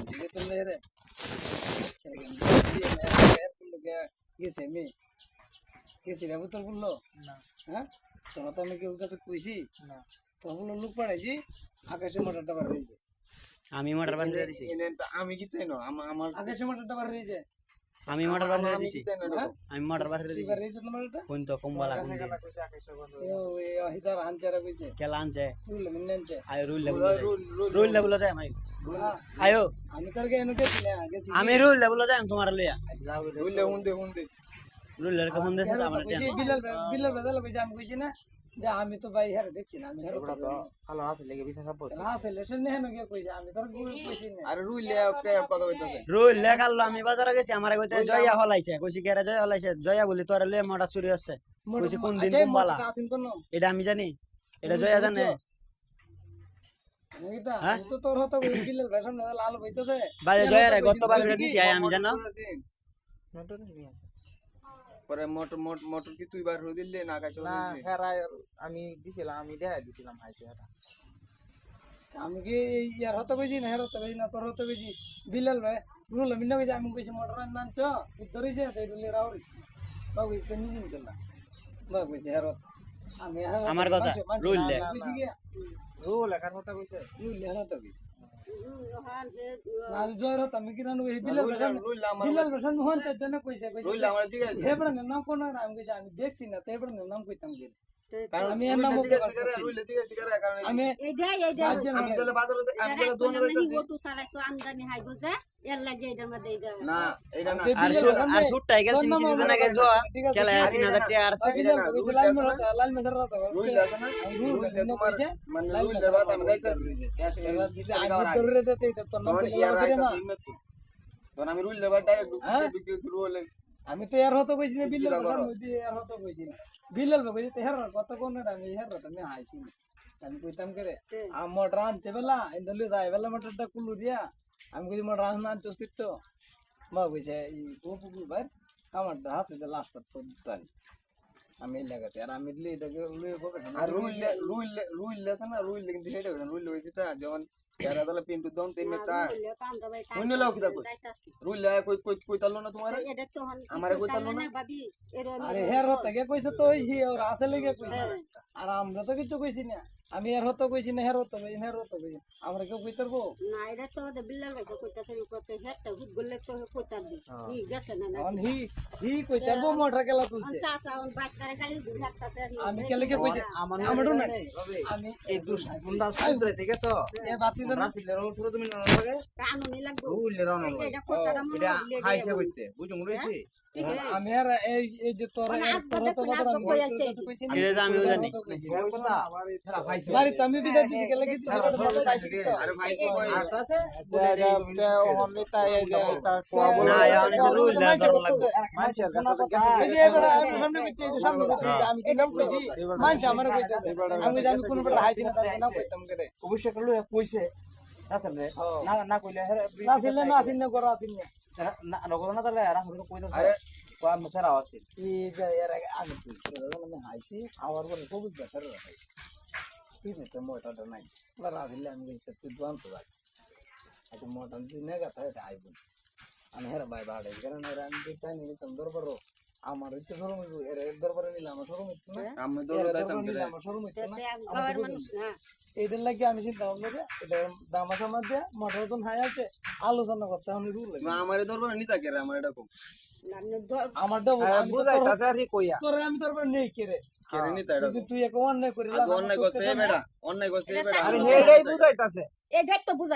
দিকে তো লে রে গেছে আমি গেছি রে বোতল বললো না হ্যাঁ তোমার তো আমি কেউ কাছে কইছি না তখন লোক পাঠাইছি আকাশে মোটরটা বার হয়েছে আমি মোটর বান্ধে দিছি আমি কি তাই না আমার আকাশে মোটরটা বার হয়েছে আমি মোটর বান্ধে আমি দিছি কি তাই না হ্যাঁ আমি মোটর বান্ধে দিছি বার হয়েছে তোমার এটা কোন তো কম্বালা কোন কাছে কইছে আকাশে বন্ধ হিতার হানচারা কইছে কেলা আনছে বুঝলে মিলে আনছে আয় রুল লেবুল যায় আমি আয়ো আমি তোর কে এনে গেছি না গেছি আমি রুল লেবুল যায় তোমার লইয়া বুঝলে হুন্দে রুলের কখন দেছে আমার কইছি বিলাল বেদাল কইছে আমি কইছি না যে আমি তো ভাই হারে দেখছি না আমি হারে ভালো রাতে লেগে বিছা সব বসে না ছেলে সে নেহেন গিয়ে কইছে আমি তোর কি কইছি না আরে রুইলে কথা কইতাছে রুল লেখালো আমি বাজারে গেছি আমার কইতে জয়া হলাইছে কইছি কেরা জয়া হলাইছে জয়া বলি তোর লইয়া মোটা চুরি হচ্ছে কইছি কোন দিন কম্বালা আসিন কোন এটা আমি জানি এটা জয়া জানে নইতা আমি তো তোর হতো কই বিলাল বেশন না লাল বইতে দে বাইরে জয়া রে গতবার দিছি আমি জানো মোটর নিয়ে আছে পরে মোটর কি তুই বার হই দিলে না আকাশে না উড়িয়েছে হেরা আমি দিছিলাম আমি দেখাই দিছিলাম হাইছে এটা আমি কি ইয়ার হতো কইছি না হের হতো কইছি না তোর হতো কইছি বিলাল ভাই রুল মিন্ন কইছে আমি কইছি মোটর নানছ ধরিছে তাই রুলে রাউরি বাবু কেন নিন করলা বাবু কইছে হের হতো আমি আমার কথা রুল লে কইছি কি রুল লেখার কথা কইছে রুল হের হতো কইছি না জয়ের হতো আমি কি রানু বিলাল বেশন বিলাল বেশন মোহন তো জন্য কইছে রুইলে আমার ঠিক আছে হেবড়া নাম কোন আমি কইছি আমি দেখছি না তেবড়া নাম কইতাম কি কারণ আমি এর নাম ঠিক আছে করে রুইলে ঠিক আছে করে কারণ আমি আমি তাহলে বাজারে আমি তাহলে দোকানে যাইতাছি না এটা না আর সুটটাই গেল কিছু দিন আগে জয়া কেলা 3000 টাকা আর লাল মেসার হতো রুইলে আছে না রুইলে তোমার মানে রুইলে বাদ আমি যাইতাছি তখন আমি রুইলে বাদ ডাইরেক্ট ঢুকে শুরু হলে আমি তো এর হতো কইছি না বিল্লাল এর হতো কইছি না বিল্লাল কইছি তো হের কত কোন আমি হের আমি হাইছি আমি কইতাম করে মোটর আনতে বেলা ইন্দলি যাই বেলা মোটরটা কুলু দিয়া আমি কইছি মোটর আনতে তো মা কইছে এই পুকুর ভাই আমার হাতে লাস্ট পড়তাম আমি লাগাতে আর আমি দিলে এটাকে লুয়ে পকেট আর রুইলে আছে না রুইলে কিন্তু হেডে রুইলে হইছে তা যখন যারা দলে পিন্টু দন তেমে তা অন্য লাও কিতা কই রুইলে কই তালো না তোমারে আমারে কই তালো না আরে হের হতো কে কইছে তো ওই ওর আসলে কে কইছে আর আমরা তো কিছু কইছি না আমি এর হতো কইছি না হের হতো কইছি হের হতো কইছি আমরা কেউ কই তারবো না এটা তো বিল্লাল ভাই কইতাছে কইতে হেতে হুট গলে তো কইতার দি হি গেছে না না অন হি কই তারবো মোটর কেলা তুলছে আচ্ছা আচ্ছা অন 22 তারিখ কালি দুই হাততাছে আমি কেলে কে কইছে আমারও না আমি এই দুষ গুন্ডা সুন্দরে ঠিক আছে এ বাতি দেন রাসিলে রো পুরো তুমি না লাগে কানুনি লাগবে রুইলে রানো এটা কইতারা মনে এটা হাইছে কইতে বুঝুম রইছে আমি আর এই যে তোর তো বদর আমি কইছি না এটা আমি জানি এর কথা খেলা ভাইছে বাড়ি তো আমি বিদায় দিছি কেলে কি তুই কথা বলতে চাইছিস তো আরে ভাইছে কই আছে অনিতা এই যে না আমি রুল লে লাগবে এই যে এবারে আমি সামনে কইছি এই যে সামনে আমি কি নাম কইছি মানছ আমার কইতে আমি আমি কোন বড় হাইজি না তাই না কইতাম করে অবশ্যই কইলো কইছে আসলে না না কইলে না ছিলে না আসিন না করা আসিন না না নগদ না তাহলে রাহুল কইলো আরে কোয়া মেসারা আছে এই যে এর আগে আমি মানে হাইছি আবার বলে কবুজ বেসার রাখি ঠিক আছে মোটরটা নাই বড় আসলে আমি কইছি তুই দোয়ান তো যাই আজ মোটর দিনে গাতা এটা আইব আমি হেরা ভাই বাড়ে কারণ এর আমি তাই নি সুন্দর বড় আমার ইচ্ছে শরম এর দরবারে নিলাম শরম ইচ্ছে না আমি তো যাইতাম করে আমার শরম ইচ্ছে না গাওয়ার মানুষ না এইদের লাগি আমি চিন্তা ভাবনা যে এটা দামা সামা দিয়ে মোটর তো হাই আছে আলোচনা করতে আমি রুল আমারে দরবার নিতা কে আমার এটা কো আমার তো বুঝাইতাছে আর কি কইয়া তোরে আমি দরবার নেই কে রে কেরে নিতা এটা যদি তুই এক অন্যায় করিলা আজ অন্যায় করছে বেটা অন্যায় করছে বেটা আরে হেডাই বুঝাইতাছে এটা তো বুঝা